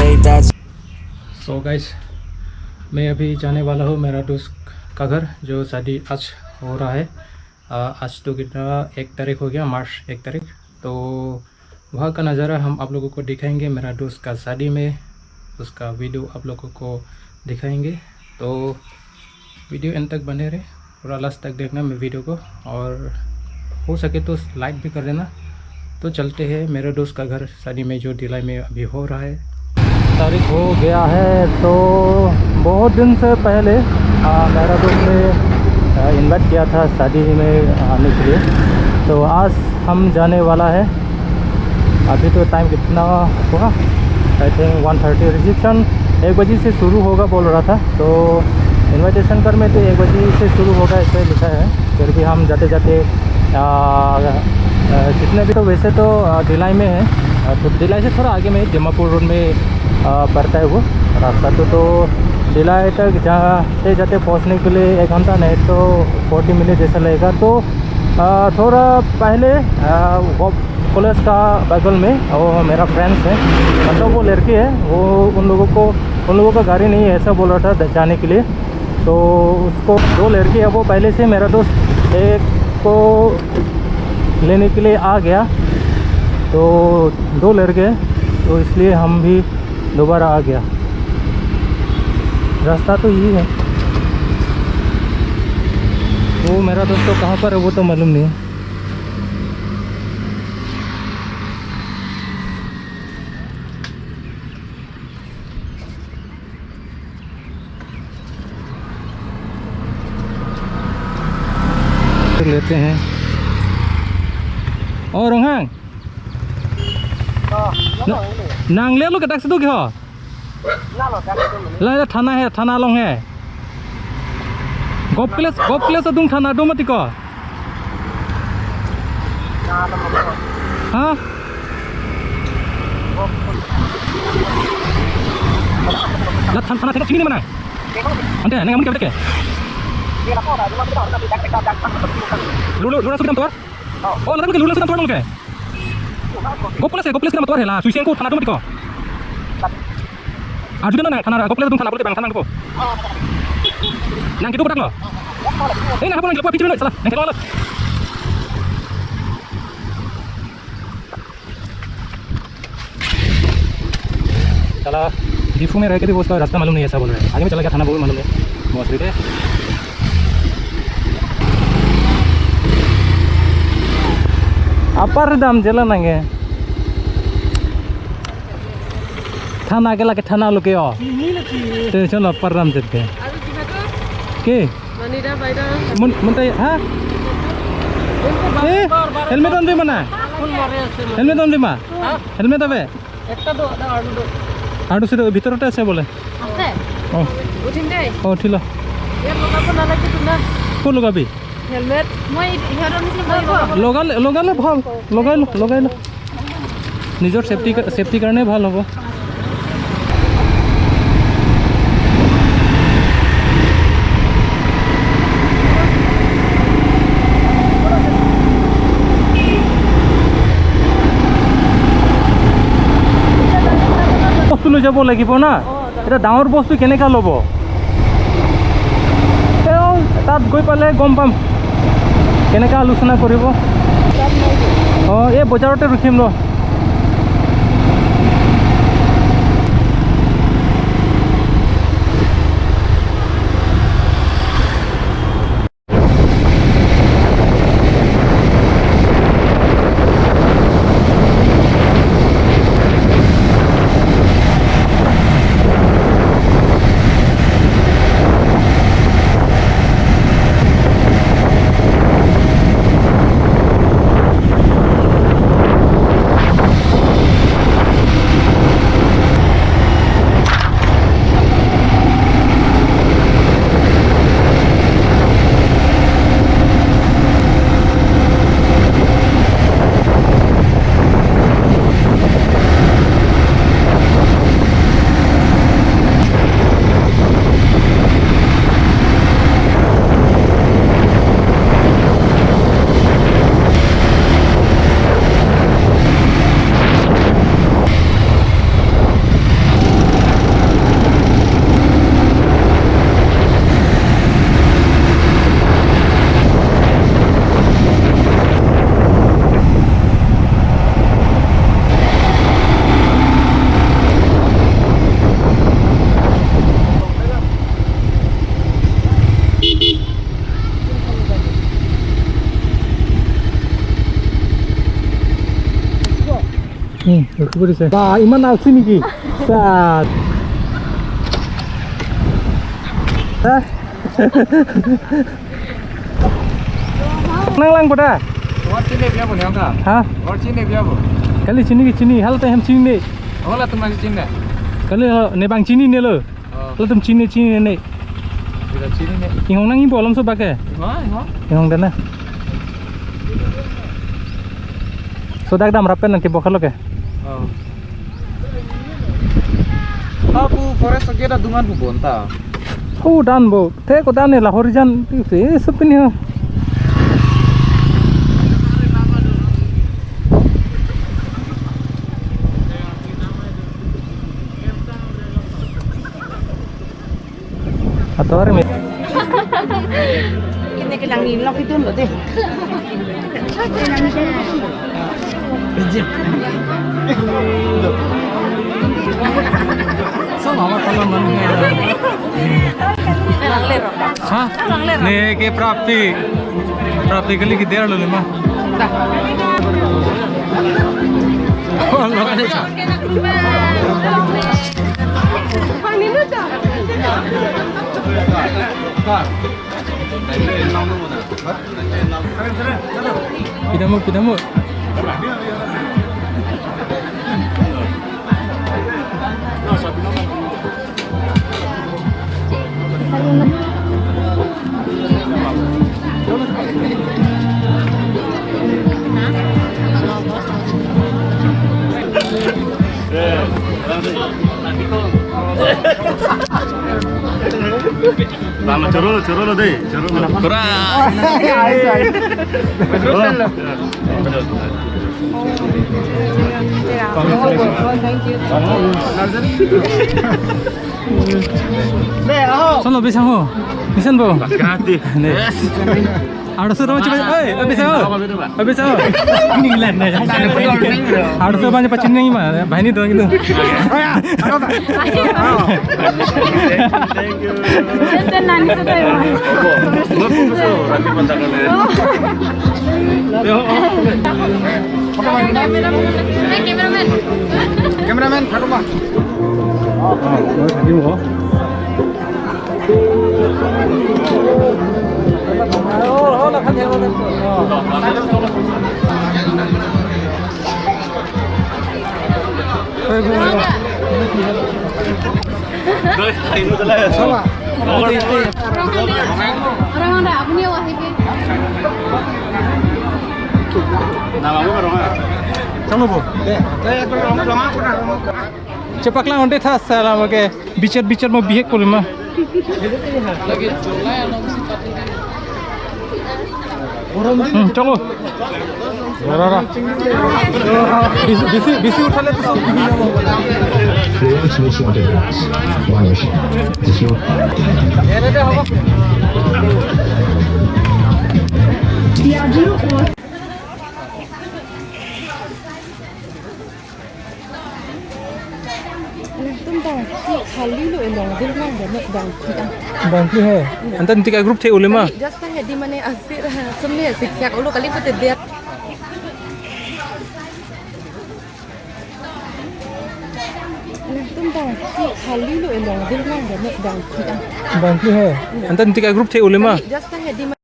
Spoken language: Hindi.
say that's सो गाइस, मैं अभी जाने वाला हूँ मेरा दोस्त का घर, जो शादी आज हो रहा है। आज तो कितना 1 तारीख हो गया, मार्च 1 तारीख। तो वहाँ का नज़ारा हम आप लोगों को दिखाएंगे। मेरा दोस्त का शादी में उसका वीडियो आप लोगों को दिखाएंगे। तो वीडियो एंड तक बने रहे, पूरा लास्ट तक देखना मैं वीडियो को, और हो सके तो लाइक भी कर देना। तो चलते हैं मेरे दोस्त का घर शादी में, जो दिलाई में अभी हो रहा है। तारीख हो गया है, तो बहुत दिन से पहले मेरा दोस्त ने इन्वाइट किया था शादी में आने के लिए। तो आज हम जाने वाला है। अभी तो टाइम कितना हुआ, आई थिंक 1:30। रिसेप्शन 1 बजे से शुरू होगा बोल रहा था। तो इनविटेशन कर में तो 1 बजे से शुरू होगा ऐसे लिखा है। फिर भी हम जाते जाते जितने भी, तो वैसे तो दिलाई में है, तो दिलाई से थोड़ा आगे में दिमापुर रोड में पड़ता है वो रास्ता। तो दिलाई तक जाते जाते पहुंचने के लिए 1 घंटा नहीं तो 40 मिनट जैसा लगेगा। तो थोड़ा पहले वो कॉलेज का बगल में वो मेरा फ्रेंड्स है, मतलब वो लड़के है, वो उन लोगों का गाड़ी नहीं है ऐसा बोल रहा था जाने के लिए। तो उसको 2 लड़के है, वो पहले से मेरा दोस्त एक को लेने के लिए आ गया। तो 2 लड़के, तो इसलिए हम भी दोबारा आ गया। रास्ता तो यही है। वो मेरा दोस्त तो कहाँ पर है वो तो मालूम नहीं है। लेते हैं और रोंहांग नांग ले लो के टैक्सी दो क्या ला थाना है, थाना लोंग है गोप प्लेस दुंग थाना दो मत को हाँ ला थाना थे चिनी मना अंते है नंगा मुझे के लुलु सुदम तोर ओ नंगा के लुलु सुदम तोर मुके गोप प्लेस के मतोर है ला सुइसें को थाना दो मत को आजु ना थाना गोप प्लेस दुंग थाना बोलते बंग थाना को nang gitu bedak lo ini apa nang lepas picir salah nang keluar चला डिफू में रह के भी वो उसका रास्ता मालूम नहीं है, ऐसा बोल रहे हैं। आगे में चला गया थाना वो भी मालूम है मौसरी थे। अपर दाम जला नंगे थाना के लाके थाना लोके ओ तो चलो अपर दाम जते के Manida baida. मुंतै हां ए हेलमेट on दे मना हेलमेट on दे मा हेलमेट आबे একটা দো আড়ু দো আড়ু সে ভিতরতে আছে বলে আছে ও উঠিন দেই ও ঠিলো এর লগাবো না লাগে তুনা কোন লগাবি হেলমেট মই হেরন নিছে লগালে ভাল লগাই লো নিজৰ সেফটি কাৰণে ভাল হ'ব। বস্তু লৈ যাব লাগিব না, এটা ডাঙৰ বস্তু কেনেকৈ ল'ব, তাত গৈ পালে গম পাম কেনেকৈ আলোচনা কৰিব। অঁ এই বজাৰতে ৰখিম ন। nih aku beri saya bah iman alsi nih ki saat nang lang pada और चीनी पिया बोले का हाँ और चीनी पिया बो kali sini hal teh ham sini होला तुम चीनी kali nebang sini nih lo lo tum sini nih tidak चीनी ने ingong nang imbo alam so pakai हां ingong dana so dak dam rapen nanti bokal lo ke aku forest kira dungan bu bonta oh dan bo teh ko dan lah horijan itu sepini ha atau hari ini Ini kilang nilok itu loh deh. sama apa kalau mana Kilang lero. हाँ नहीं के प्राप्ति प्राप्ति के लिए किधर लो lemma kita mau Lama coro deh, coro. Kurang. Sono bisa ho, bisa bo. Hati. Ada suruh macam bisa ho, bisa ho. Ini lan nih. Ada suruh banyak pacin nih mah, bahini doang itu. Thank you. Dan nani sudah ya. Nanti pantangan ya. Cameraman फाटो बा tadi mau. Oh, nak kan Ini adalah ya. Sama. Orang ada apa nih wah ini? Namamu berapa? Chalo bo. Cepak lang onde tha salam ke bicar mau bihek kuli mah. Chalo. Rara. Bisi uthale to sab खाली लो लोग दिल में बने डंकी bangki hai. Antan tiga grup the ulema. जस्ट है दी मने अस्सी सुनने शिक्षा को लो कली को दे तुम तो खाली लो लोग दिल में बने डंकी Bangki hai. Antan tiga grup the ulema. जस्ट है दी